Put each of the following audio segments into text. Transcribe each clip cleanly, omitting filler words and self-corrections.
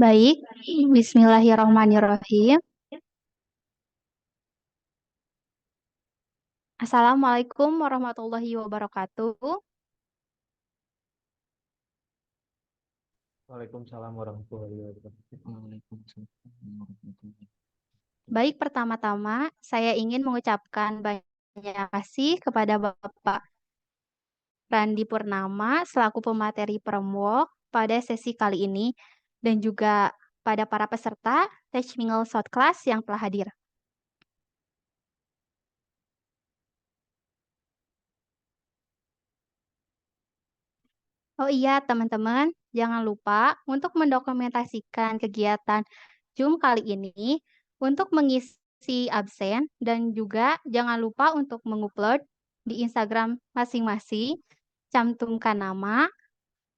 Baik, Bismillahirrahmanirrahim. Assalamualaikum warahmatullahi wabarakatuh. Waalaikumsalam warahmatullahi wabarakatuh. Baik, pertama-tama saya ingin mengucapkan banyak terima kasih kepada Bapak Randi Purnama selaku pemateri Premwalk pada sesi kali ini dan juga pada para peserta Techmingle Short Class yang telah hadir. Oh iya, teman-teman, jangan lupa untuk mendokumentasikan kegiatan Zoom kali ini untuk mengisi absen dan juga jangan lupa untuk mengupload di Instagram masing-masing, cantumkan nama,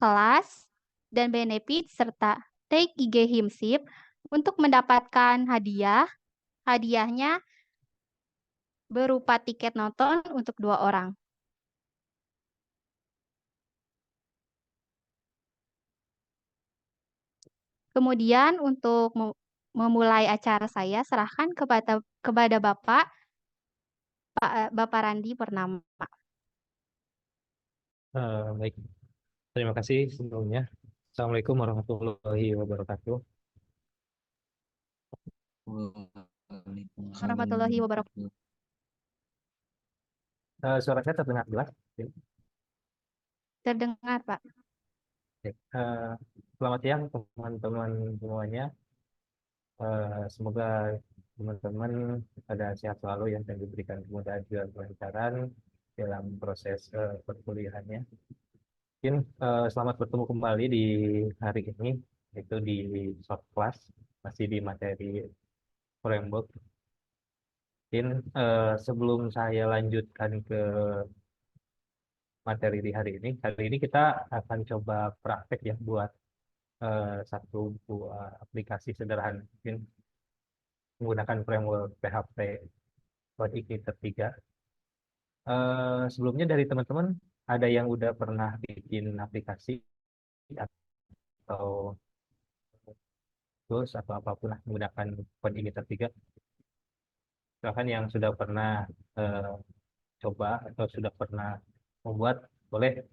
kelas, dan benefit serta tag IG Himsip untuk mendapatkan hadiah. Hadiahnya berupa tiket nonton untuk 2 orang. Kemudian untuk memulai acara saya serahkan kepada Bapak Randi Purnama. Baik, terima kasih sebelumnya. Assalamualaikum warahmatullahi wabarakatuh. Warahmatullahi wabarakatuh. Suara saya terdengar jelas? Terdengar, Pak. Oke. Selamat siang teman-teman semuanya. Semoga teman-teman pada sehat selalu yang dan diberikan kemudahan dan kelancaran dalam proses perkuliahannya. Mungkin selamat bertemu kembali di hari ini, itu di short class, masih di materi framework. Mungkin sebelum saya lanjutkan ke materi di hari ini kita akan coba praktek ya buat satu buah aplikasi sederhana, mungkin menggunakan framework PHP buat Igniter 3. Sebelumnya dari teman-teman ada yang udah pernah bikin aplikasi atau tools atau apapun lah menggunakan code Igniter 3. Silahkan yang sudah pernah eh, coba atau sudah pernah membuat, boleh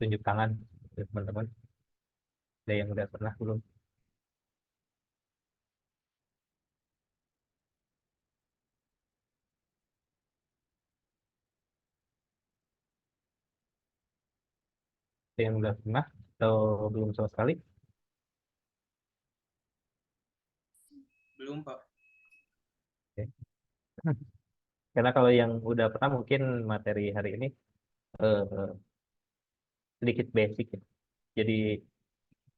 tunjuk tangan ya, teman-teman. Ada yang udah pernah belum? Ada yang udah pernah atau belum sama sekali? Belum, Pak. Oke. Karena kalau yang udah pernah mungkin materi hari ini eh, sedikit basic ya. Jadi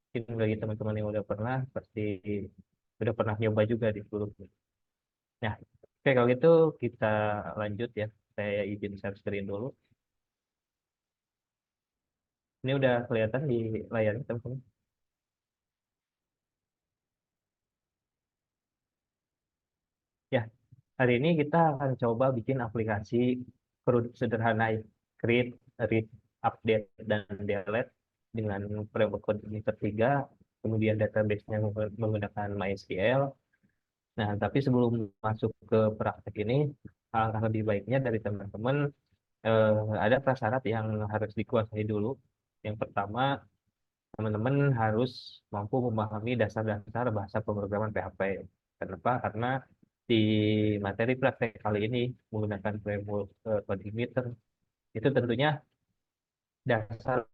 mungkin bagi teman-teman yang udah pernah pasti udah pernah nyoba juga di sebelumnya. Nah, oke kalau gitu kita lanjut ya. Saya izin share screen dulu. Ini udah kelihatan di layar teman-teman. Ya, hari ini kita akan coba bikin aplikasi sederhana ya. Create, read, update, dan delete dengan framework coding ketiga, kemudian database-nya menggunakan MySQL. Nah, tapi sebelum masuk ke praktek ini, alangkah lebih baiknya dari teman-teman ada prasyarat yang harus dikuasai dulu. Yang pertama, teman-teman harus mampu memahami dasar-dasar bahasa pemrograman PHP. Kenapa? Karena di materi praktek kali ini menggunakan framework coding meter, itu tentunya dasar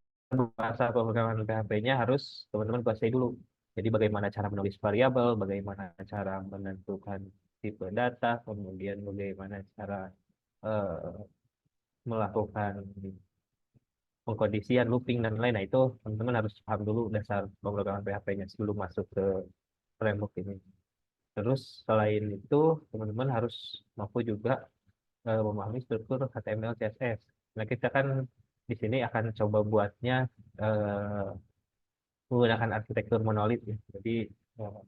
bahasa pemrograman PHP-nya harus teman-teman kuasai dulu. Jadi bagaimana cara menulis variabel, bagaimana cara menentukan tipe data, kemudian bagaimana cara eh, melakukan pengkondisian, looping, dan lain. Nah, itu teman-teman harus paham dulu dasar pemrograman PHP-nya sebelum masuk ke framework ini. Terus selain itu, teman-teman harus mampu juga memahami struktur HTML, CSS. Nah, kita kan di sini akan coba buatnya eh, menggunakan arsitektur monolit ya. Jadi eh,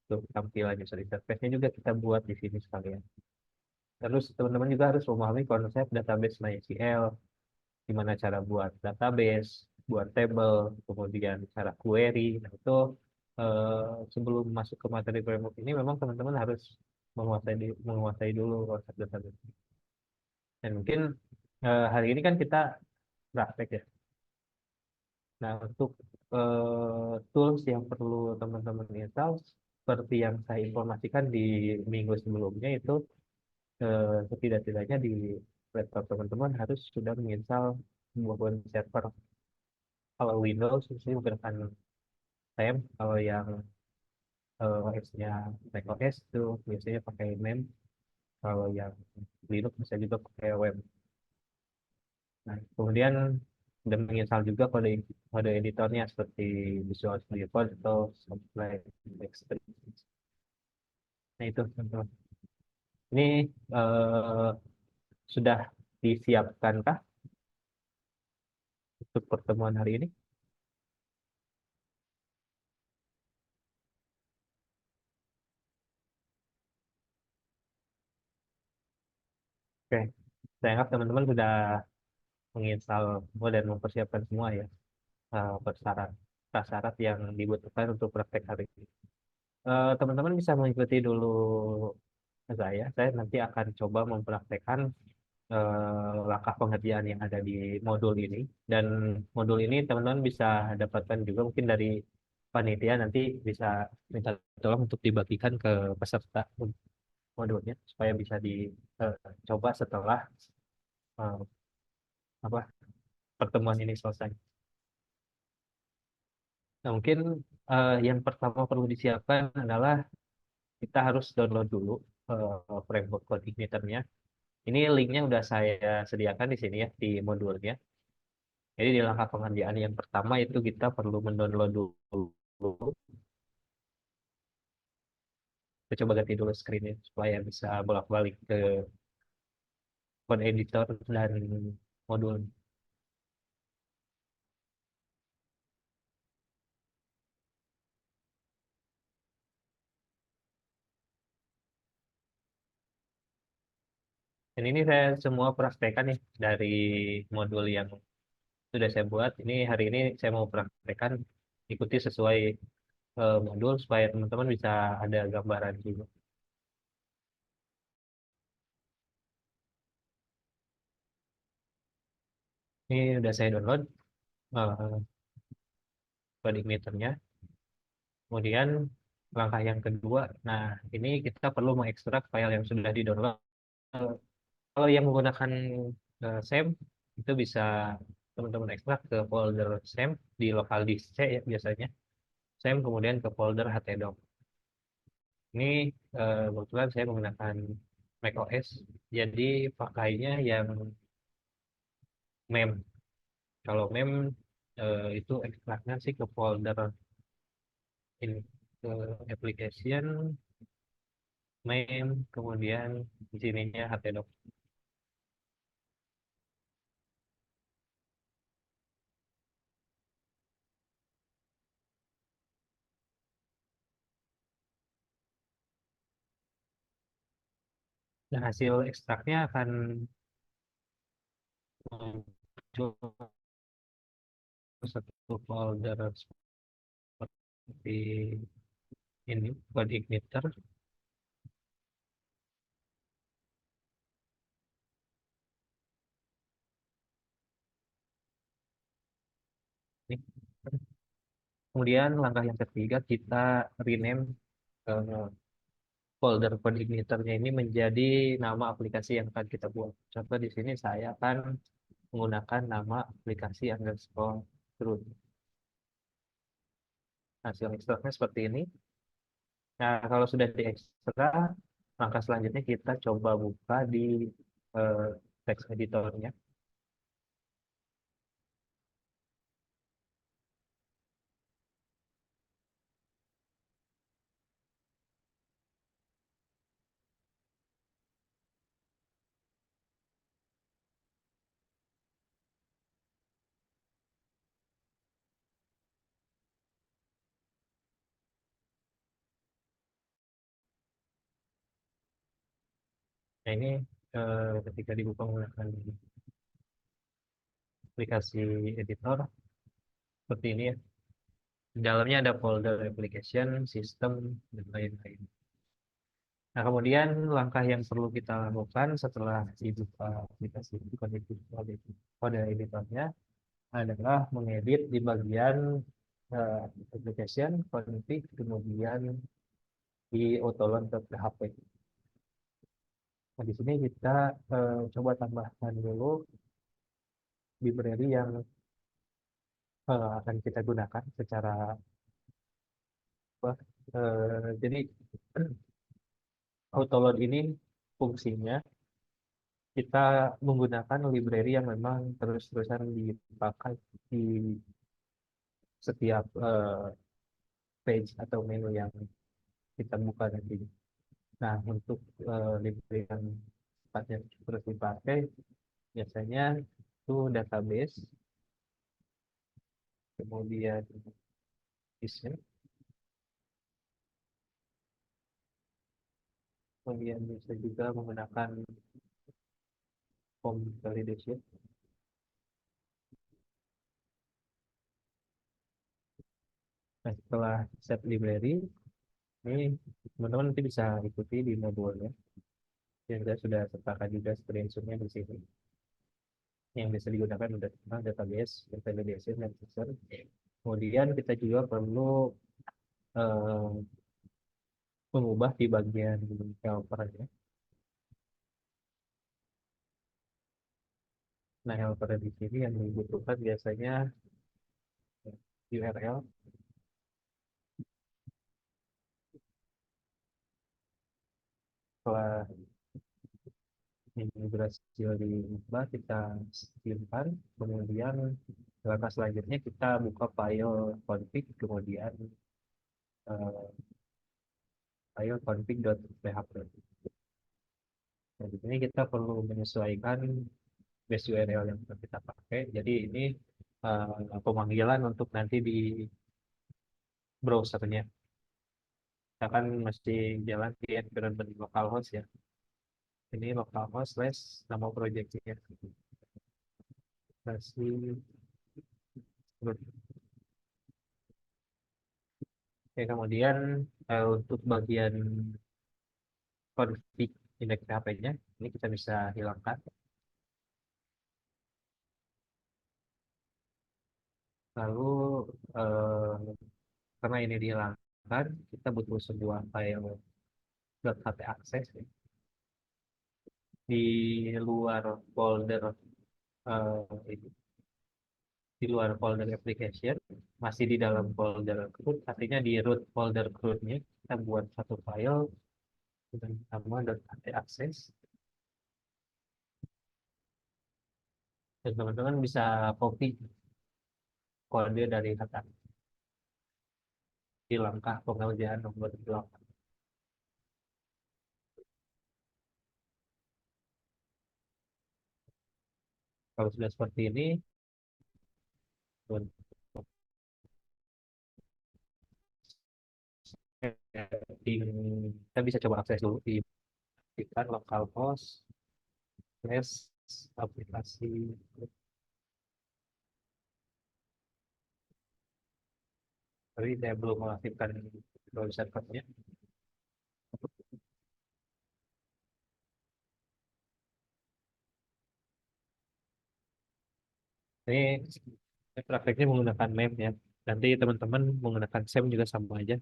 untuk tampilan user interface-nya juga kita buat di sini sekalian. Terus teman-teman juga harus memahami konsep database MySQL, gimana cara buat database, buat table, kemudian cara query. Nah, itu sebelum masuk ke materi framework ini memang teman-teman harus menguasai dulu konsep dasar. Dan mungkin hari ini kan kita praktek ya. Nah, untuk tools yang perlu teman-teman install, seperti yang saya informasikan di minggu sebelumnya itu setidak-tidaknya di laptop teman-teman harus sudah menginstal sebuah web server. Kalau Windows itu menggunakan XAMPP, kalau yang OS-nya macOS itu biasanya pakai MEM, kalau yang Linux bisa juga pakai web. Nah, kemudian sudah menginstal juga kode kode editornya seperti Visual Studio Code atau Sublime Text. Nah, itu teman-teman. Ini eh, sudah disiapkankah untuk pertemuan hari ini? Oke, saya anggap teman-teman sudah menginstal semua dan mempersiapkan semua ya persyarat prasyarat yang dibutuhkan untuk praktek hari ini. Teman-teman bisa mengikuti dulu saya nanti akan coba mempraktekkan langkah pengerjaan yang ada di modul ini. Dan modul ini teman-teman bisa dapatkan juga mungkin dari panitia, nanti bisa minta tolong untuk dibagikan ke peserta modulnya supaya bisa dicoba setelah eh, apa pertemuan ini selesai. Nah, mungkin yang pertama perlu disiapkan adalah kita harus download dulu framework coding meternya. Ini linknya udah saya sediakan di sini ya di modulnya. Jadi di langkah pengerjaan yang pertama itu kita perlu mendownload dulu. Kita coba ganti dulu screen-nya supaya bisa bolak-balik ke code editor dan modul. Dan ini saya semua praktekkan nih dari modul yang sudah saya buat. Ini hari ini saya mau praktekkan ikuti sesuai modul supaya teman-teman bisa ada gambaran juga. Ini udah saya download uh, coding meternya. Kemudian langkah yang kedua, nah ini kita perlu mengekstrak file yang sudah di-download. Kalau yang menggunakan SAM itu bisa teman-teman ekstrak ke folder SAM di lokal disk C ya biasanya. SAM kemudian ke folder htdoc. Ini kebetulan saya menggunakan macOS, jadi pakainya yang mem. Kalau mem itu ekstraknya sih ke folder ini, ke application mem, kemudian di sininya htdoc. Nah, hasil ekstraknya akan muncul satu folder seperti ini, code igniter. Ini. Kemudian langkah yang ketiga kita rename eh, folder code igniternya ini menjadi nama aplikasi yang akan kita buat. Contoh di sini saya akan menggunakan nama aplikasi underscore root. Hasil ekstraknya seperti ini. Nah, kalau sudah diekstrak, langkah selanjutnya kita coba buka di eh, text editornya. Nah, ini ketika dibuka menggunakan aplikasi editor, seperti ini ya. Di dalamnya ada folder application, sistem, dan lain-lain. Nah, kemudian langkah yang perlu kita lakukan setelah dibuka aplikasi kode editornya adalah mengedit di bagian eh, application, config, kemudian di autoload.php. Nah, di sini kita coba tambahkan dulu library yang akan kita gunakan secara apa, jadi autoload ini fungsinya kita menggunakan library yang memang terus-terusan dipakai di setiap page atau menu yang kita buka nanti. Nah, untuk library yang sifatnya terus dipakai, biasanya itu database, kemudian isnya, kemudian bisa juga menggunakan form validation. Nah, setelah set library, ini teman-teman nanti bisa ikuti di modulnya yang saya sudah sertakan juga screenshotnya di sini. Yang bisa digunakan udah tentang database, validation, dan user. Kemudian kita juga perlu eh, mengubah di bagian helper ya. Nah, helper di sini yang dibutuhkan biasanya URL. Setelah ini berhasil diubah, kita simpan. Kemudian langkah selanjutnya kita buka file config, kemudian file config.php. Nah, di sini kita perlu menyesuaikan base URL yang kita pakai. Jadi ini pemanggilan untuk nanti di browsernya. Kita kan mesti jalan di environment localhost ya. Ini localhost slash nama projectnya. Versi root. Oke, kemudian untuk bagian config indeks PHP-nya, ini kita bisa hilangkan. Lalu eh, karena ini dihilangkan, kita butuh sebuah file .htaccess ya. Di luar folder ini, di luar folder application, masih di dalam folder root, artinya di root folder rootnya kita buat satu file dengan nama .htaccess. Dan teman-teman bisa copy kode dari kata di langkah pengerjaan nomor 8. Kalau sudah seperti ini, kita bisa coba akses dulu di localhost slash aplikasi. Tapi saya belum mengaktifkan browser code-nya. Ini prakteknya menggunakan meme ya. Nanti teman-teman menggunakan SEM juga sama aja.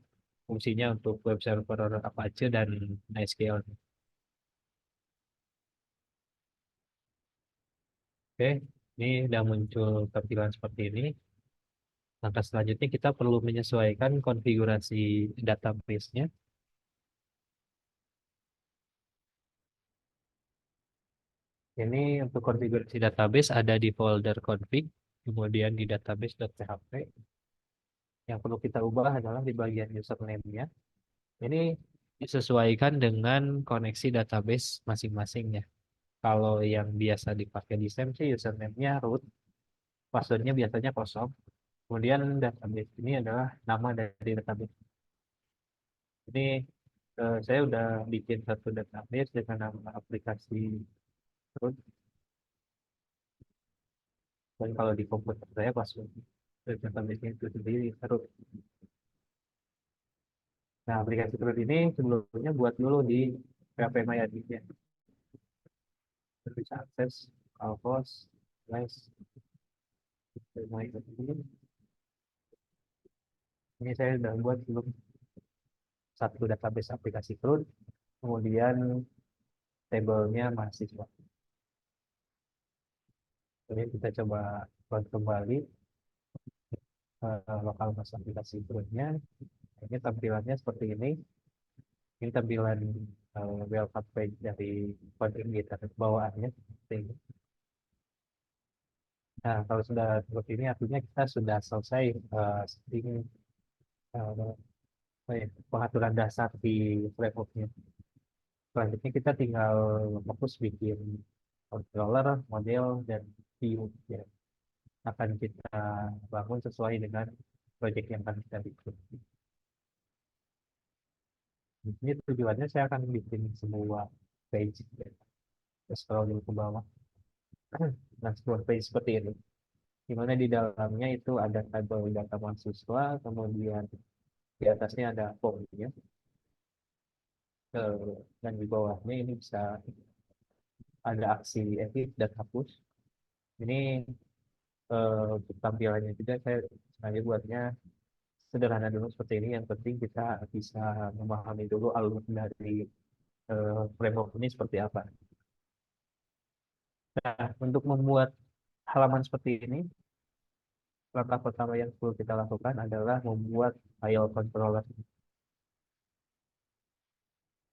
Fungsinya untuk web server Apache dan MySQL. Oke, ini udah muncul tampilan seperti ini. Langkah selanjutnya kita perlu menyesuaikan konfigurasi database-nya. Ini untuk konfigurasi database ada di folder config, kemudian di database.php. Yang perlu kita ubah adalah di bagian username-nya. Ini disesuaikan dengan koneksi database masing-masingnya. Kalau yang biasa dipakai di SEM sih username-nya root, password-nya biasanya kosong. Kemudian database ini adalah nama dari database. Ini saya udah bikin satu database dengan nama aplikasi root. Dan kalau di komputer saya password. database itu sendiri root. Nah, aplikasi root ini sebelumnya buat dulu di PHP MyAdmin ya. Bisa akses Alphos, Nice, MyAdmin. Ini saya sudah buat belum satu database aplikasi root, kemudian tabelnya mahasiswa. Jadi kita coba buat kembali lokal host aplikasi rootnya. Ini tampilannya seperti ini. Ini tampilan welcome page dari contributor bawaannya. Seperti ini. Nah, kalau sudah seperti ini, artinya kita sudah selesai setting uh, pengaturan dasar di frameworknya. Selanjutnya kita tinggal fokus bikin controller, model, dan view ya. Akan kita bangun sesuai dengan project yang akan kita bikin. Ini tujuannya saya akan bikin sebuah page ya. Scroll dulu ke bawah. Nah, sebuah page seperti ini. Di mana di dalamnya itu ada tabel data mahasiswa, kemudian di atasnya ada formnya, dan di bawahnya ini bisa ada aksi edit dan hapus. Ini untuk tampilannya juga saya sengaja buatnya sederhana dulu seperti ini. Yang penting kita bisa memahami dulu alur dari framework ini seperti apa. Nah, untuk membuat halaman seperti ini, langkah pertama yang perlu kita lakukan adalah membuat file controller.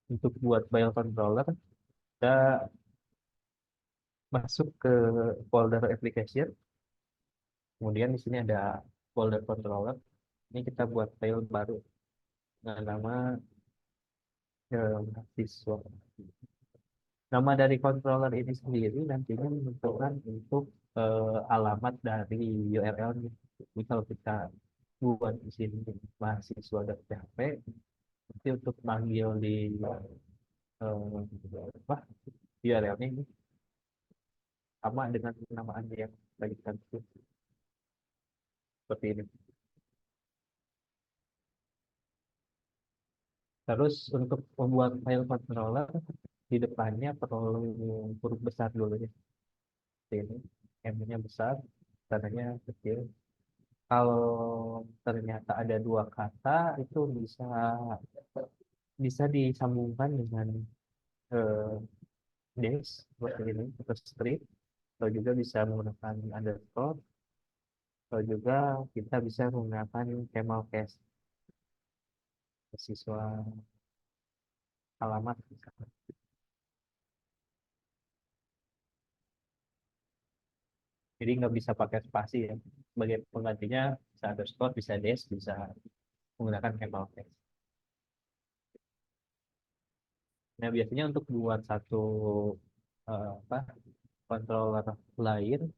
Untuk buat file controller, kita masuk ke folder application. Kemudian di sini ada folder controller. Ini kita buat file baru dengan nama mahasiswa. Nama dari controller ini sendiri nantinya menentukan untuk alamat dari URL-nya. Jadi kalau kita buat di sini mahasiswa.php, nanti untuk manggil di apa URL-nya ini sama dengan penamaannya yang tadi kita tulis seperti ini. Terus untuk membuat file controller di depannya perlu huruf besar dulu ya. Seperti ini. M-nya besar, tandanya kecil. Kalau ternyata ada dua kata itu bisa bisa disambungkan dengan eh, dash seperti ini atau strip, atau juga bisa menggunakan underscore, atau juga kita bisa menggunakan camel case siswa alamat misalkan. Jadi nggak bisa pakai spasi ya. Sebagai penggantinya bisa underscore, bisa dash, bisa menggunakan camel case. Nah, biasanya untuk buat satu apa controller lain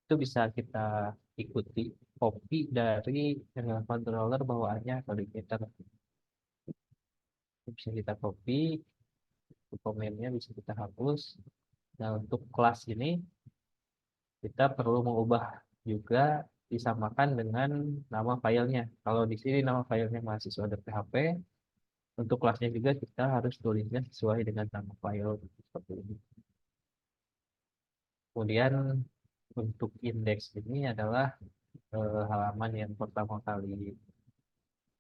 itu bisa kita ikuti copy dari controller bawaannya kalau di kita bisa kita copy, komennya bisa kita hapus. Nah, untuk kelas ini kita perlu mengubah juga disamakan dengan nama filenya. Kalau di sini nama filenya mahasiswa.php, untuk kelasnya juga kita harus tulisnya sesuai dengan nama file seperti ini. Kemudian untuk indeks ini adalah halaman yang pertama kali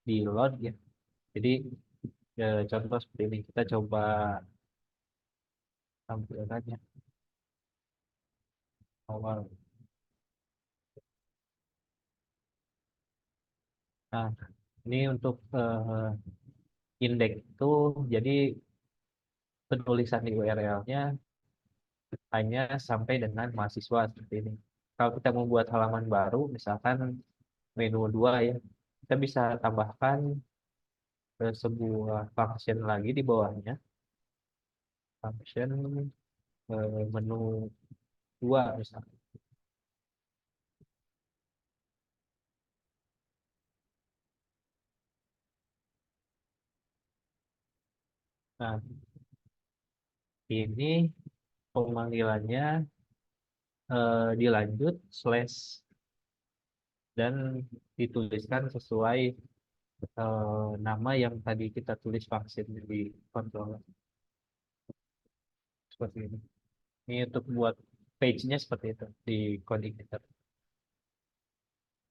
di load ya. Jadi contoh seperti ini kita coba tampilannya awal. Nah, ini untuk indeks itu jadi penulisan di URL-nya hanya sampai dengan mahasiswa seperti ini. Kalau kita membuat halaman baru, misalkan menu 2 ya, kita bisa tambahkan sebuah function lagi di bawahnya, function menu 2 misalkan. Nah, ini pemanggilannya dilanjut slash dan dituliskan sesuai nama yang tadi kita tulis vaksin di controller seperti ini. Ini untuk buat page-nya seperti itu di coding editor.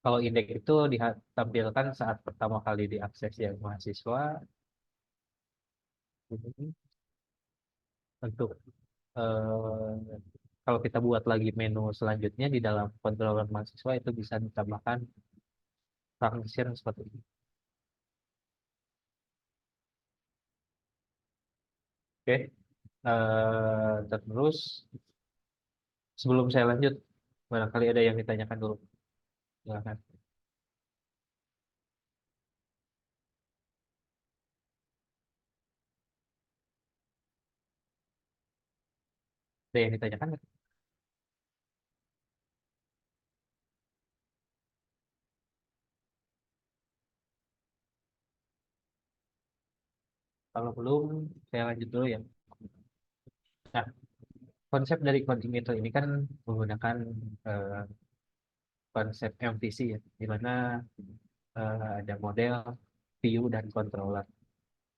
Kalau indeks itu ditampilkan saat pertama kali diakses ya mahasiswa. Untuk kalau kita buat lagi menu selanjutnya di dalam controller mahasiswa itu bisa ditambahkan function seperti ini. Oke, terus sebelum saya lanjut, barangkali ada yang ditanyakan dulu. Silakan. Ada yang ditanyakan nggak? Kalau belum, saya lanjut dulu ya. Nah, konsep dari coding itu ini kan menggunakan eh, konsep MVC ya, di mana ada model, view, dan controller.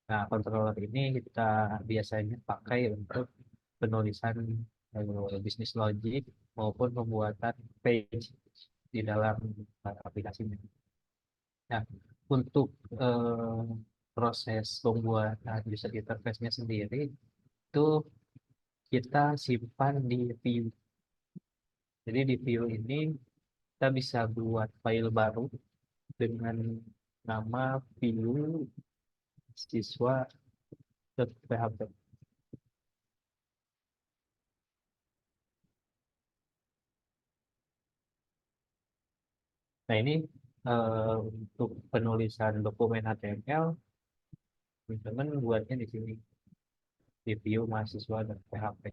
Nah, controller ini kita biasanya pakai untuk penulisan bisnis logic maupun pembuatan page di dalam aplikasinya. Nah, untuk eh, proses pembuatan user interface-nya sendiri itu kita simpan di view. Jadi di view ini kita bisa buat file baru dengan nama view siswa.php. Nah, ini untuk penulisan dokumen HTML, teman-teman buatnya di sini, di view mahasiswa dan PHP.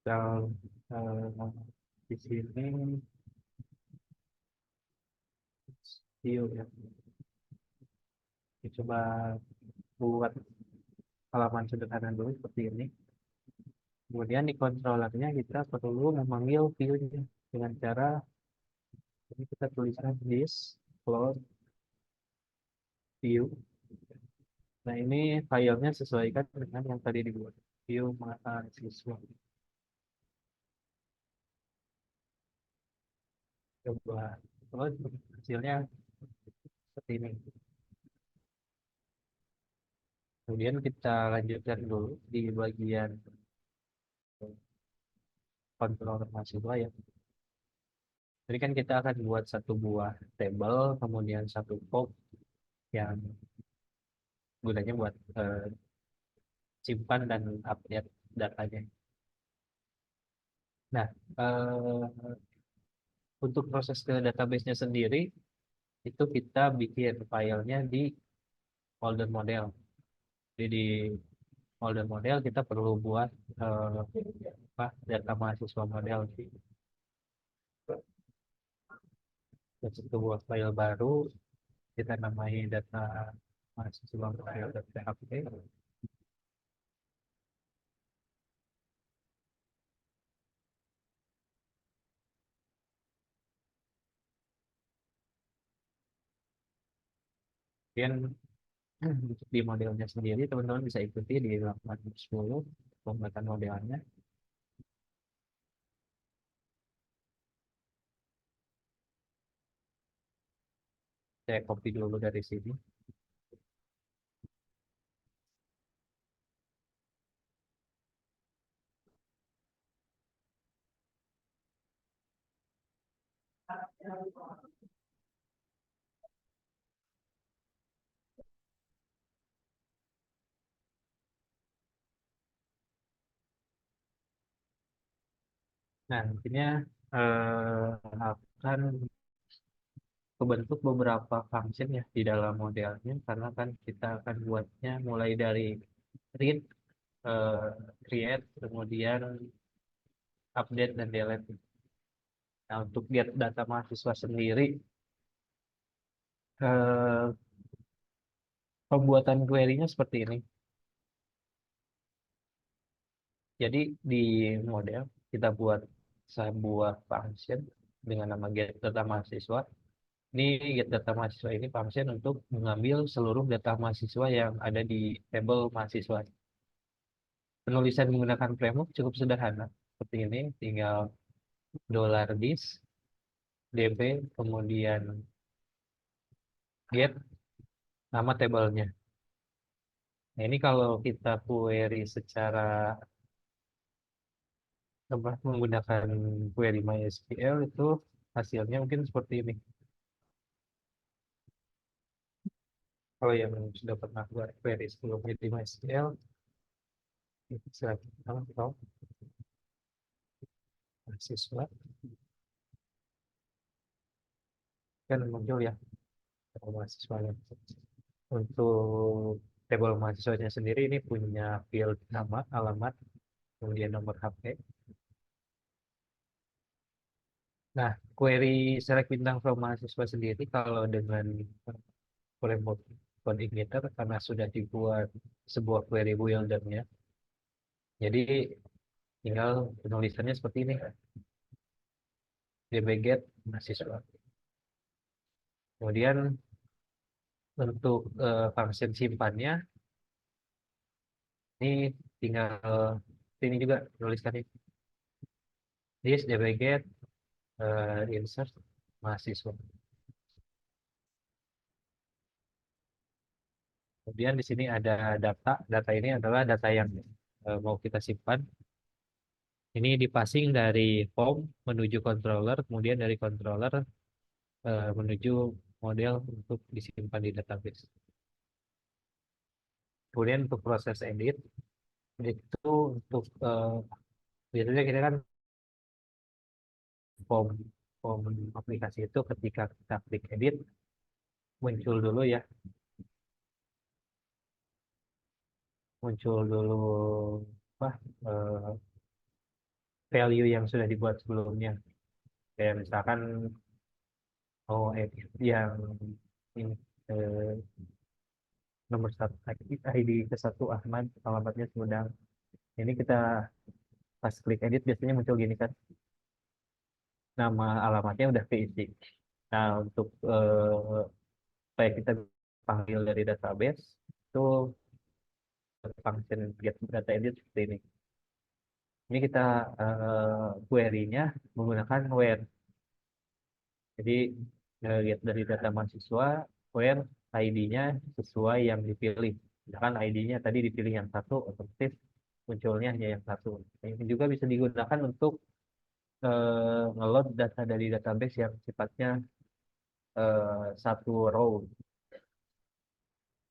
Dan di sini view ya. Kita coba buat halaman sederhana dulu seperti ini. Kemudian di controllernya kita perlu memanggil view-nya dengan cara ini kita tuliskan this float view. Nah, ini filenya sesuaikan dengan yang tadi dibuat view mahasiswa. Coba terus hasilnya seperti ini. Kemudian kita lanjutkan dulu di bagian kontrol mahasiswa ya. Jadi kan kita akan buat satu buah table, kemudian satu form yang gunanya buat simpan dan update datanya. Nah, untuk proses ke database-nya sendiri, itu kita bikin filenya di folder model. Jadi di folder model kita perlu buat data mahasiswa model. Dan sebuah file baru kita namai data mahasiswa model.php. Kemudian untuk di modelnya sendiri teman-teman bisa ikuti di halaman 10 pembuatan modelnya. Saya copy dulu dari sini. Nah, nantinya akan kebentuk beberapa function ya di dalam modelnya karena kan kita akan buatnya mulai dari read, eh, create, kemudian update dan delete. Nah, untuk get data mahasiswa sendiri, eh, Pembuatan query-nya seperti ini. Jadi di model kita buat sebuah function dengan nama get data mahasiswa. Ini get data mahasiswa ini function untuk mengambil seluruh data mahasiswa yang ada di table mahasiswa. Penulisan menggunakan framework cukup sederhana. Seperti ini, tinggal $this db kemudian get nama tabelnya. Nah, ini kalau kita query secara menggunakan query MySQL itu hasilnya mungkin seperti ini. Kalau yang sudah pernah buat query sebelumnya di MySQL, itu silakan kalau mahasiswa kan muncul ya mahasiswanya. Untuk table mahasiswanya sendiri ini punya field nama, alamat, kemudian nomor HP. Nah, query select bintang from mahasiswa sendiri kalau dengan framework code igniter karena sudah dibuat sebuah query builder-nya. Jadi tinggal penulisannya seperti ini. dbget mahasiswa. Kemudian untuk function simpannya ini tinggal ini juga tuliskan ini. This dbget insert mahasiswa. Kemudian di sini ada data. Data ini adalah data yang mau kita simpan. Ini dipasing dari form menuju controller, kemudian dari controller menuju model untuk disimpan di database. Kemudian untuk proses edit, itu untuk biasanya kita kan form form aplikasi itu ketika kita klik edit muncul dulu ya, muncul dulu apa value yang sudah dibuat sebelumnya. Kayak misalkan edit yang ini nomor satu ID ke satu Ahmad alamatnya Sumedang. Ini kita pas klik edit biasanya muncul gini kan, nama alamatnya udah keisi. Nah untuk supaya kita panggil dari database itu function get data edit seperti ini. Ini kita query-nya menggunakan where. Jadi get dari data mahasiswa where ID-nya sesuai yang dipilih. Misalkan ID-nya tadi dipilih yang satu, otomatis munculnya hanya yang satu. Nah, ini juga bisa digunakan untuk ngeload data dari database yang sifatnya satu row.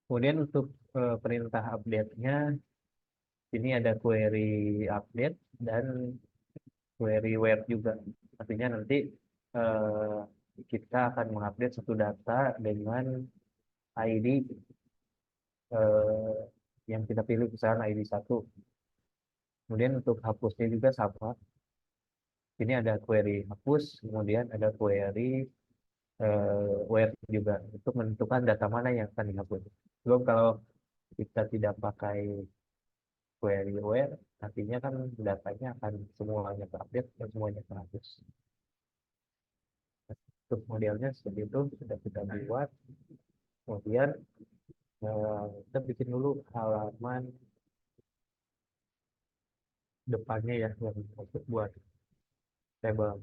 Kemudian untuk perintah update-nya, ini ada query update dan query where juga. Artinya nanti eh, kita akan mengupdate satu data dengan ID eh, yang kita pilih, misalnya ID 1. Kemudian untuk hapusnya juga sama. Ini ada query hapus, kemudian ada query where juga untuk menentukan data mana yang akan dihapus. Belum kalau kita tidak pakai query where, artinya kan datanya akan semuanya terupdate dan semuanya terhapus. Untuk modelnya seperti itu sudah kita buat. Kemudian kita bikin dulu halaman depannya ya yang untuk buat table.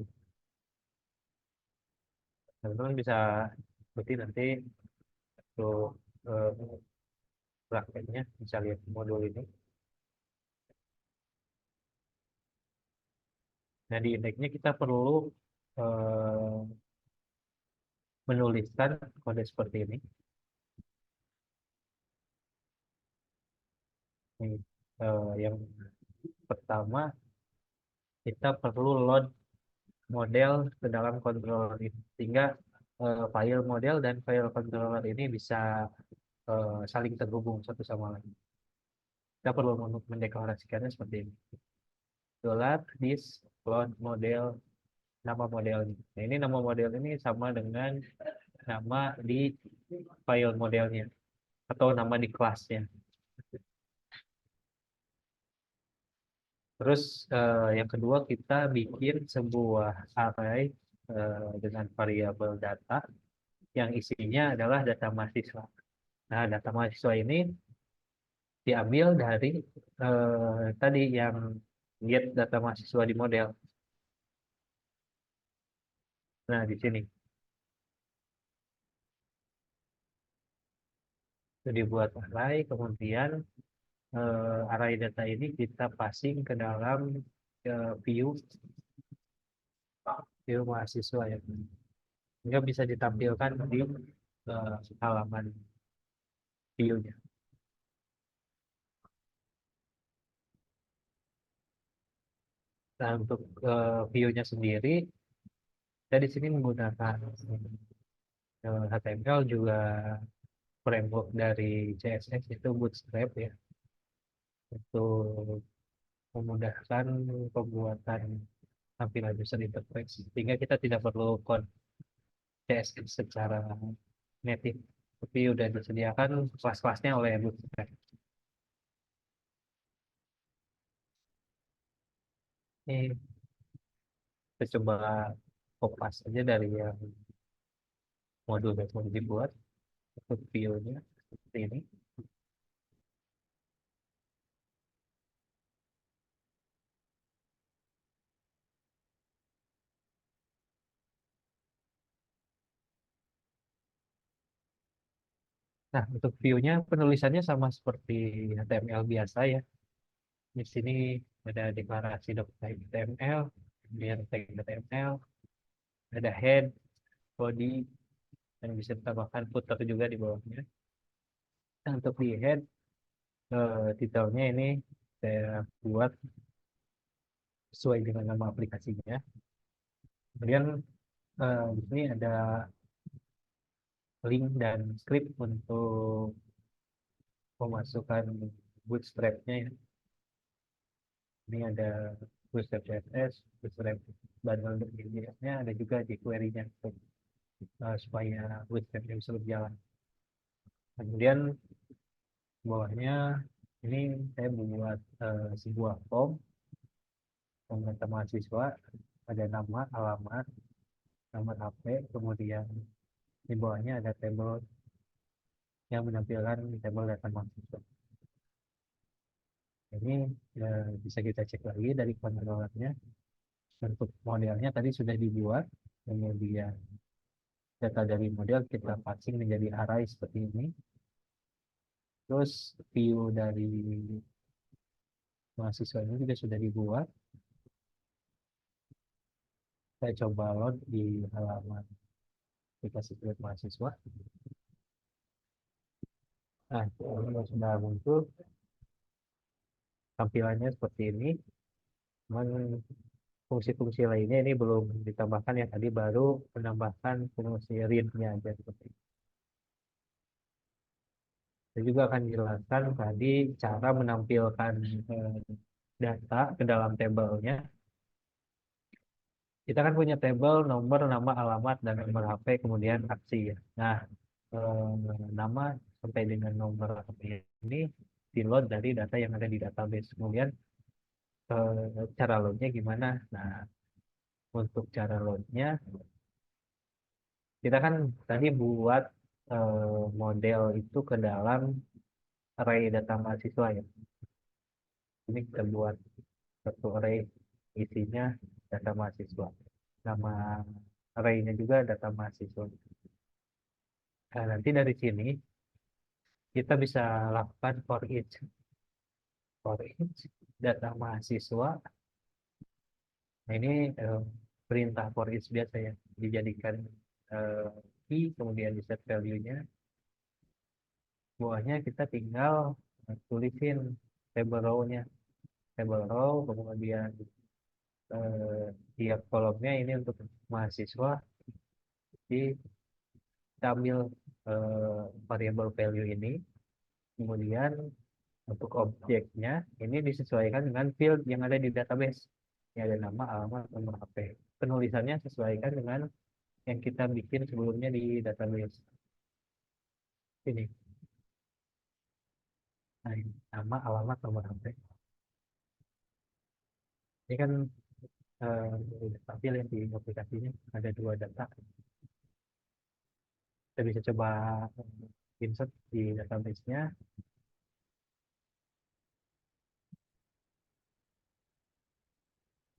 Teman-teman bisa berarti nanti untuk eh, prakteknya bisa lihat modul ini. Nah di indeksnya kita perlu eh, menuliskan kode seperti ini. Ini, yang pertama kita perlu load model ke dalam controller ini sehingga file model dan file controller ini bisa saling terhubung satu sama lain. Kita perlu mendeklarasikannya seperti ini. This load model, nama modelnya. Nah, ini nama model ini sama dengan nama di file modelnya. atau nama di kelasnya. Terus yang kedua kita bikin sebuah array dengan variabel data yang isinya adalah data mahasiswa. Nah, data mahasiswa ini diambil dari tadi yang get data mahasiswa di model. Nah, di sini itu dibuat array, kemudian array data ini kita passing ke dalam view mahasiswa ya. Sehingga bisa ditampilkan di halaman view-nya. Nah, untuk view-nya sendiri, kita di sini menggunakan HTML juga framework dari CSS itu Bootstrap ya, untuk memudahkan pembuatan tampilan user interface sehingga kita tidak perlu code CSS secara native, tapi udah disediakan kelas-kelasnya oleh Bootstrap. Ini kita coba kopas aja dari yang modul yang mau dibuat untuk view-nya seperti ini. Nah, untuk view-nya penulisannya sama seperti HTML biasa ya. Di sini ada deklarasi .html, kemudian tag HTML, ada head, body, dan bisa ditambahkan footer juga di bawahnya. Nah, untuk di head, titelnya ini saya buat sesuai dengan nama aplikasinya. Kemudian di sini ada link dan script untuk memasukkan bootstrap-nya ya. Ini ada Bootstrap CSS, Bootstrap bundle JS-nya, ada juga di query-nya supaya Bootstrap-nya bisa berjalan. Kemudian bawahnya ini saya membuat sebuah form data mahasiswa, ada nama, alamat, nomor HP, kemudian di bawahnya ada tabel yang menampilkan tabel data mahasiswa. Ini bisa kita cek lagi dari kontrolernya. Bentuk modelnya tadi sudah dibuat, kemudian data dari model kita passing menjadi array seperti ini. Terus view dari mahasiswa ini juga sudah dibuat. Saya coba load di halaman aplikasi Kuliah Mahasiswa. Nah, ini sudah muncul tampilannya seperti ini. Cuman fungsi-fungsi lainnya ini belum ditambahkan, yang tadi baru menambahkan fungsi read-nya aja seperti ini. Saya juga akan jelaskan tadi cara menampilkan data ke dalam tabelnya. Kita kan punya tabel nomor, nama, alamat, dan nomor HP, kemudian aksi ya. Nah, nama sampai dengan nomor HP ini di-load dari data yang ada di database. Kemudian cara loadnya gimana? Nah, untuk cara loadnya, kita kan tadi buat model itu ke dalam array data mahasiswa ya. Ini kita buat satu array isinya data mahasiswa. Nama array-nya juga data mahasiswa. Nah, nanti dari sini kita bisa lakukan for each data mahasiswa. Nah, ini perintah for each biasa ya, dijadikan key, kemudian di set value-nya. Bawahnya kita tinggal tulisin table row-nya. Table row, kemudian tiap kolomnya ini untuk mahasiswa, di kita ambil variable value ini, kemudian untuk objeknya ini disesuaikan dengan field yang ada di database. Ini ada nama, alamat, nomor HP. Penulisannya sesuaikan dengan yang kita bikin sebelumnya di database. Ini. Nah, ini nama, alamat, nomor HP. Ini kan udah tampil yang di aplikasinya ada dua data. Kita bisa coba insert di database-nya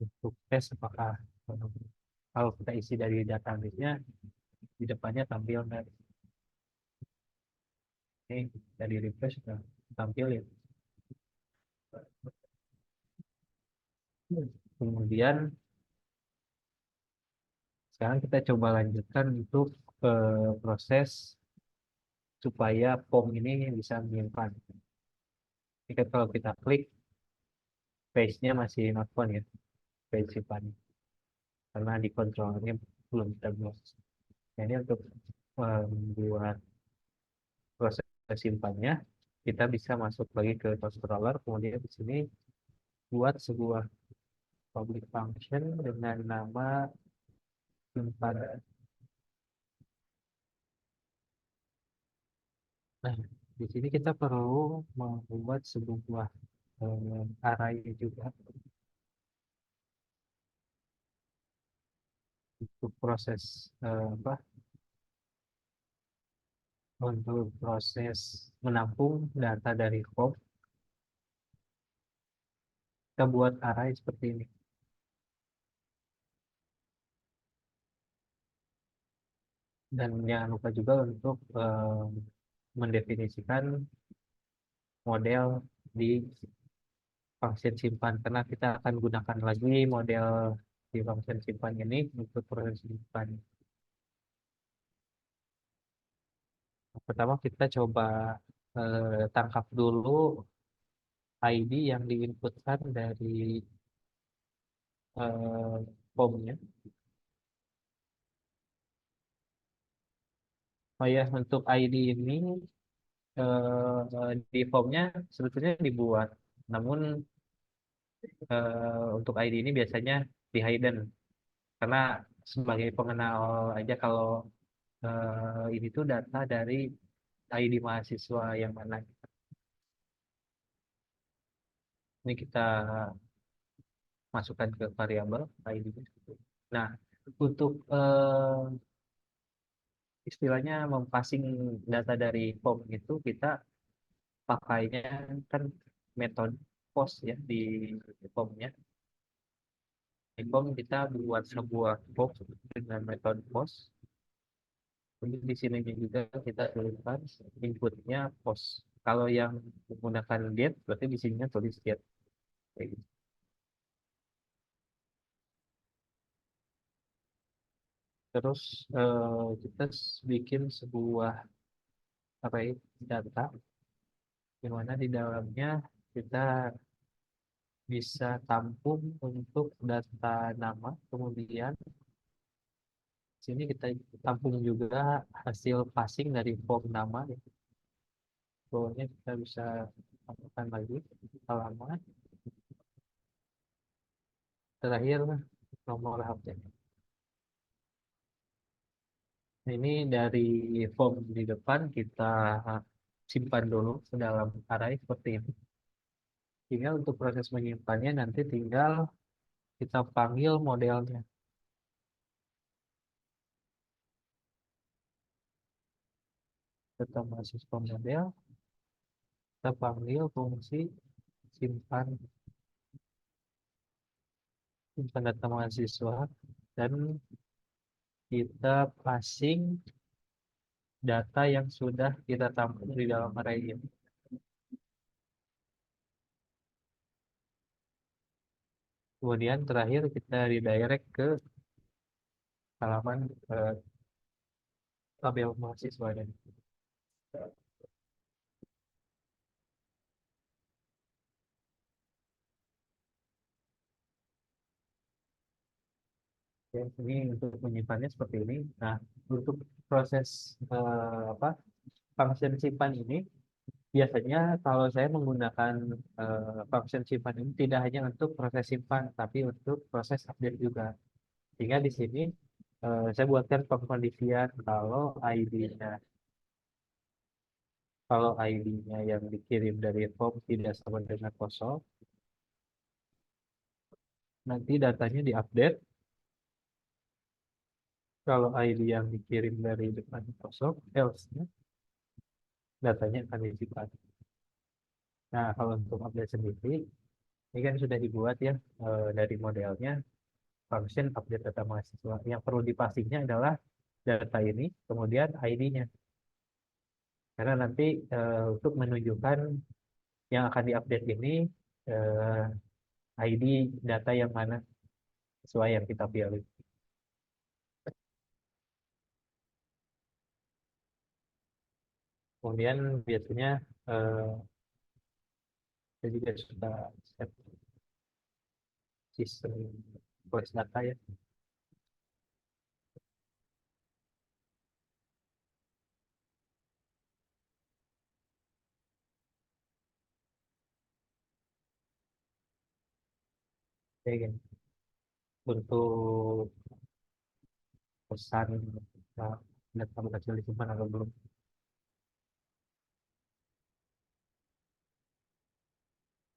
untuk tes apakah kalau kita isi dari database-nya di depannya tampil nggak. Ini dari refresh sudah tampil ya. Kemudian sekarang kita coba lanjutkan untuk proses supaya form ini bisa menyimpan. Ini kan kalau kita klik page-nya masih not found ya, page simpan karena di kontrolnya belum kita buat. Nah, ini untuk membuat proses simpannya kita bisa masuk lagi ke controller, kemudian di sini buat sebuah public function dengan nama simpan. Nah, di sini kita perlu membuat sebuah array juga untuk proses untuk proses menampung data dari form. Kita buat array seperti ini. Dan jangan lupa juga untuk mendefinisikan model di function simpan karena kita akan gunakan lagi model di function simpan ini untuk proses simpan. Pertama kita coba tangkap dulu ID yang diinputkan dari formnya. Oh ya, untuk ID ini di formnya sebetulnya dibuat, namun untuk ID ini biasanya di hidden karena sebagai pengenal aja kalau ini tuh data dari ID mahasiswa yang mana. Ini kita masukkan ke variabel ID. Nah, untuk istilahnya mempassing data dari form itu kita pakainya kan metode post ya di formnya. Di form kita buat sebuah box dengan metode post. Jadi di sini juga kita tuliskan inputnya post. Kalau yang menggunakan get, berarti di sininya tulis get. Kayak gitu. Terus kita bikin sebuah array data, di mana di dalamnya kita bisa tampung untuk data nama, kemudian sini kita tampung juga hasil passing dari form nama. Bawahnya kita bisa tambahkan lagi alamat, terakhir nomor HP. Nah, ini dari form di depan kita simpan dulu ke dalam array seperti ini. Tinggal untuk proses menyimpannya nanti tinggal kita panggil modelnya. Kita mahasiswa model, kita panggil fungsi simpan simpan data mahasiswa dan kita passing data yang sudah kita tampung di dalam array ini. Kemudian terakhir kita redirect ke halaman tabel mahasiswa. Ya, ini untuk menyimpannya seperti ini. Nah, untuk proses apa function simpan ini biasanya kalau saya menggunakan function simpan ini tidak hanya untuk proses simpan, tapi untuk proses update juga. Sehingga di sini saya buatkan pengkondisian kalau ID-nya Kalau ID-nya yang dikirim dari form tidak sama dengan kosong, nanti datanya diupdate. Kalau ID yang dikirim dari depan kosong, else-nya datanya akan disimpan. Nah, kalau untuk update sendiri, ini kan sudah dibuat ya dari modelnya function update data mahasiswa. Yang perlu dipastinya adalah data ini, kemudian ID-nya. Karena nanti untuk menunjukkan yang akan diupdate ini eh, ID data yang mana sesuai yang kita pilih. Kemudian biasanya eh, saya juga suka set sistem flash data ya. Kayak gini. Untuk pesan uh, data berhasil disimpan atau belum.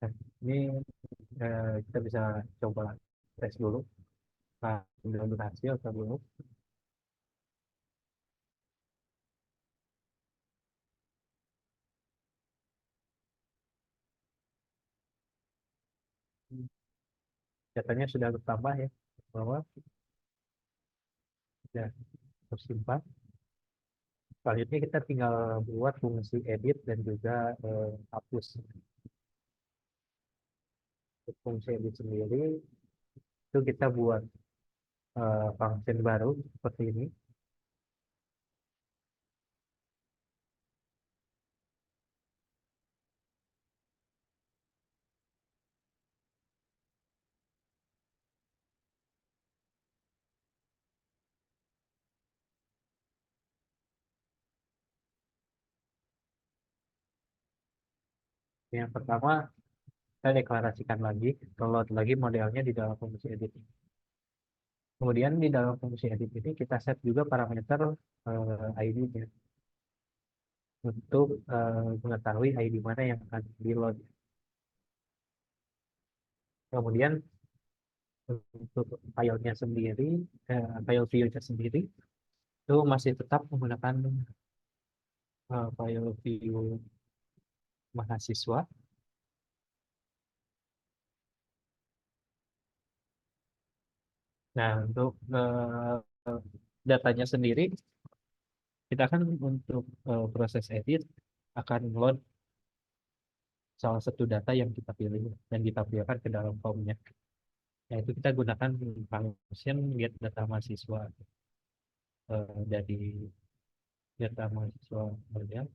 Nah, ini kita bisa coba tes dulu. Nah, sudah berhasil atau belum. Datanya sudah bertambah ya, bahwa sudah tersimpan. Selanjutnya kita tinggal buat fungsi edit dan juga hapus. Untuk fungsi edit sendiri itu kita buat function baru seperti ini. Yang pertama kita deklarasikan lagi, load lagi modelnya di dalam fungsi edit. Kemudian di dalam fungsi edit ini kita set juga parameter ID-nya untuk mengetahui ID mana yang akan di load. Kemudian untuk filenya sendiri, file view-nya sendiri itu masih tetap menggunakan file view mahasiswa. Nah, untuk datanya sendiri, kita kan untuk proses edit akan load salah satu data yang kita pilih dan ditampilkan ke dalam formnya. Yaitu kita gunakan function get data mahasiswa dari data mahasiswa model.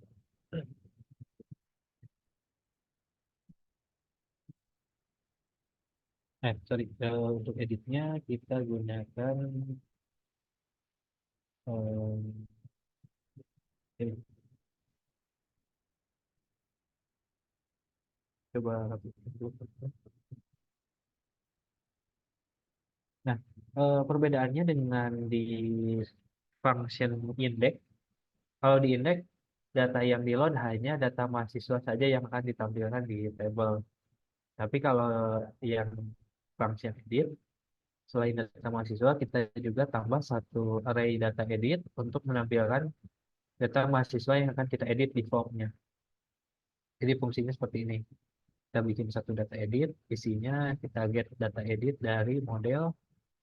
Sorry, untuk editnya kita gunakan ini. Coba hapuskan dulu. Nah, perbedaannya dengan di function index, kalau di index data yang di load hanya data mahasiswa saja yang akan ditampilkan di table. Tapi kalau yang function edit, selain data mahasiswa, kita juga tambah satu array data edit untuk menampilkan data mahasiswa yang akan kita edit di formnya. Jadi fungsinya seperti ini. Kita bikin satu data edit, isinya kita get data edit dari model,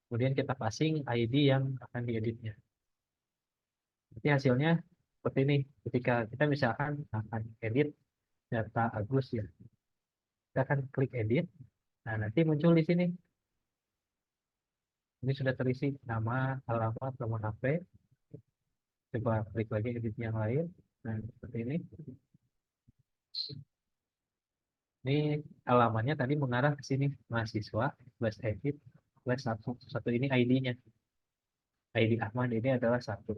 kemudian kita passing ID yang akan dieditnya. Jadi hasilnya seperti ini. Ketika kita misalkan akan edit data Agus ya, kita akan klik edit. Nah, nanti muncul di sini. Ini sudah terisi nama, alamat, nomor HP. Coba klik lagi edit yang lain. Nah, seperti ini. Ini alamatnya tadi mengarah ke sini. Mahasiswa, slash edit, slash satu. Satu ini ID-nya. ID Ahmad ini adalah satu.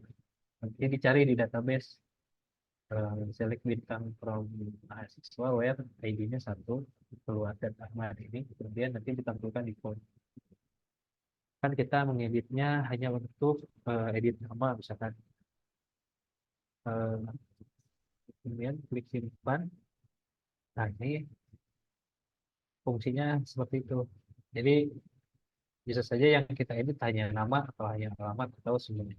Nanti dicari di database. Select bintang from mahasiswa, where ID-nya satu. Keluar dan Ahmad ini. Kemudian nanti ditampilkan di form. Kan kita mengeditnya hanya untuk edit nama misalkan kemudian klik simpan. Nah, ini fungsinya seperti itu. Jadi bisa saja yang kita edit hanya nama atau hanya alamat atau semuanya.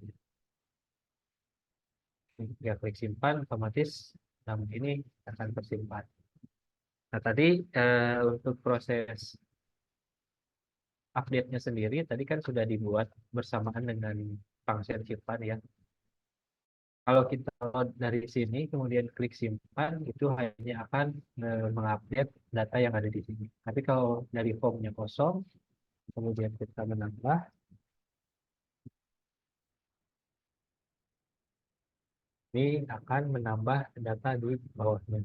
Ya klik simpan, otomatis nama ini akan tersimpan. Nah, tadi untuk proses update-nya sendiri tadi kan sudah dibuat bersamaan dengan function simpan ya. Kalau kita load dari sini kemudian klik simpan itu hanya akan mengupdate data yang ada di sini. Tapi kalau dari formnya kosong kemudian kita menambah, ini akan menambah data di bawahnya.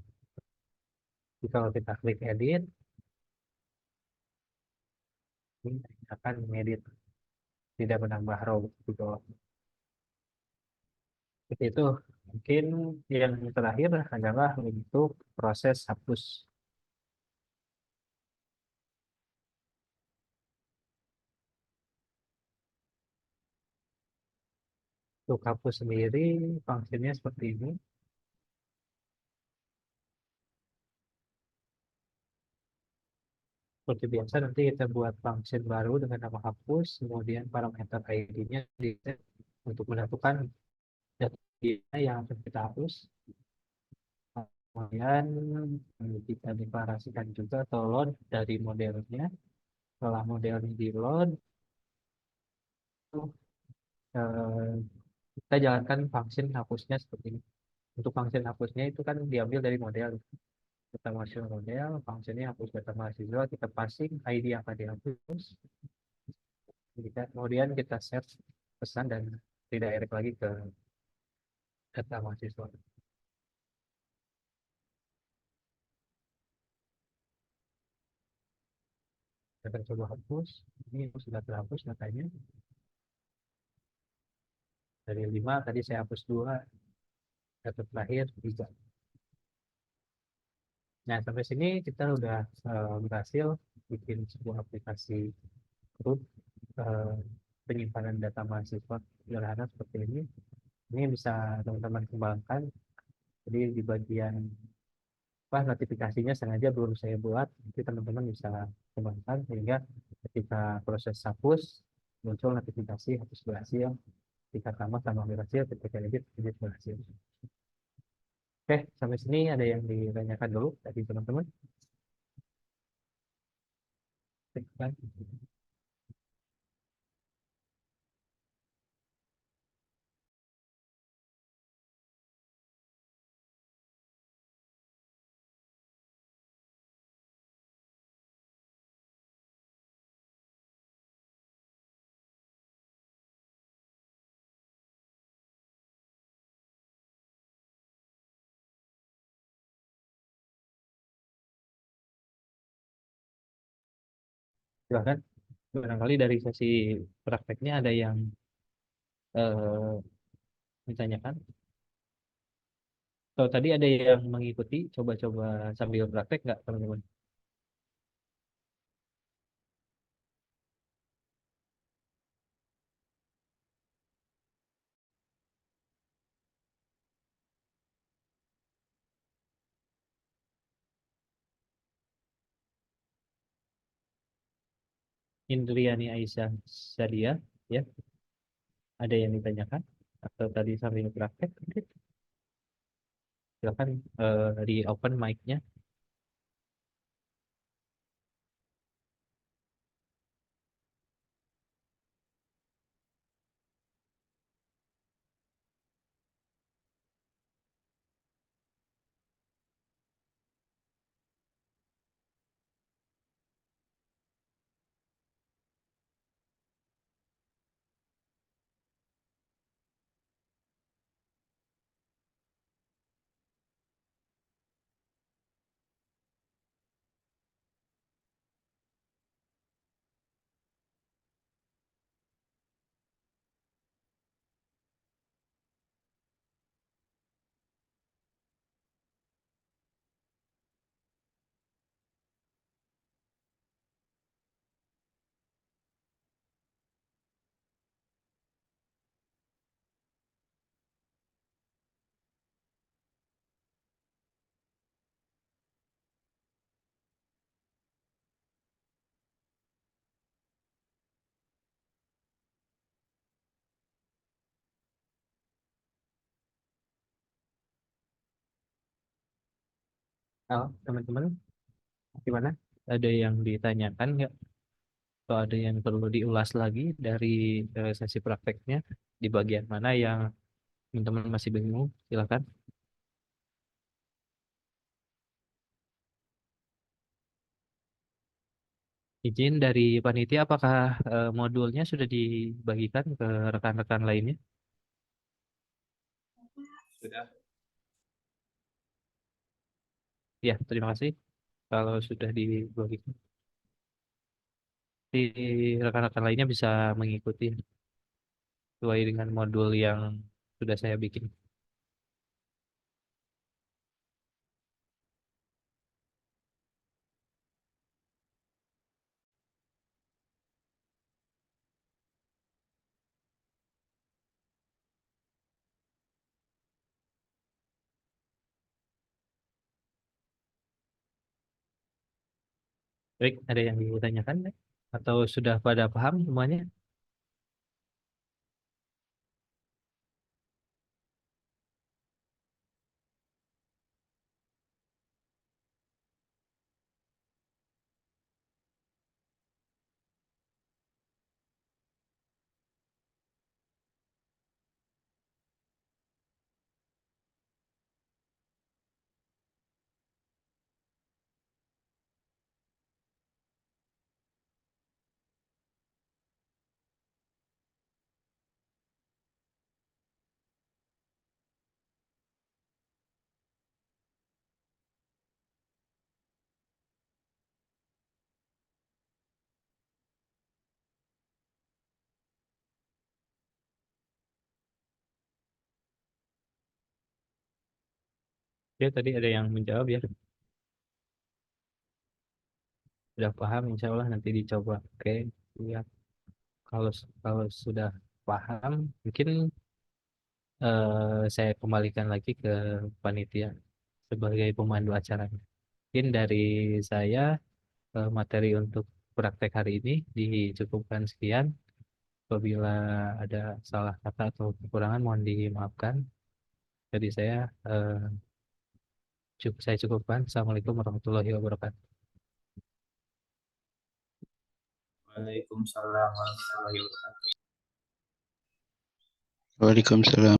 Jadi kalau kita klik edit, ini akan mengedit, tidak menambah row di bawah. Seperti itu. Mungkin yang terakhir adalah untuk proses hapus. Untuk hapus sendiri, fungsinya seperti ini. Seperti biasa, nanti kita buat function baru dengan nama hapus, kemudian parameter ID-nya di set untuk menentukan data yang akan kita hapus. Kemudian kita deklarasikan juga atau load dari modelnya. Setelah modelnya di load, eh, kita jalankan function hapusnya seperti ini. Untuk function hapusnya itu kan diambil dari model. Kita masuk model, fungsinya hapus data mahasiswa, kita passing ID yang akan dihapus. Kemudian kita set pesan dan redirect lagi ke data mahasiswa. Kita coba hapus. Ini sudah terhapus datanya. Dari 5 tadi saya hapus 2, data terakhir 3. Nah, sampai sini kita udah berhasil bikin sebuah aplikasi root eh, penyimpanan data mahasiswa sederhana seperti ini. Ini bisa teman-teman kembangkan. Jadi di bagian notifikasinya sengaja belum saya buat, nanti teman-teman bisa kembangkan sehingga ketika proses hapus muncul notifikasi hapus berhasil, ketika tambah berhasil, ketika edit berhasil. Oke, sampai sini ada yang ditanyakan dulu tadi teman-teman. Silakan. Silakan. Barangkali dari sesi prakteknya ada yang eh, ditanyakan. Kalau tadi ada yang mengikuti, coba-coba sambil praktek nggak teman-teman? Indriani Aisyah Sadia, ya, ada yang ditanyakan? Atau tadi sambil praktek? Silakan di open mic-nya. Halo, teman-teman, gimana? Ada yang ditanyakan nggak? Atau ada yang perlu diulas lagi dari sesi prakteknya di bagian mana yang teman-teman masih bingung? Silakan. Izin dari panitia, apakah modulnya sudah dibagikan ke rekan-rekan lainnya? Sudah. Ya, terima kasih. Kalau sudah dibagikan, di rekan-rekan lainnya bisa mengikuti sesuai dengan modul yang sudah saya bikin. Baik, ada yang ditanyakan nggak? Atau sudah pada paham semuanya? Ya, tadi ada yang menjawab ya. Sudah paham, insya Allah nanti dicoba. Oke, ya. Kalau kalau sudah paham, mungkin saya kembalikan lagi ke panitia sebagai pemandu acara. Mungkin dari saya materi untuk praktek hari ini dicukupkan sekian. Apabila ada salah kata atau kekurangan mohon dimaafkan. Jadi saya cukupkan. Assalamualaikum warahmatullahi wabarakatuh. Waalaikumsalam warahmatullahi wabarakatuh. Waalaikumsalam.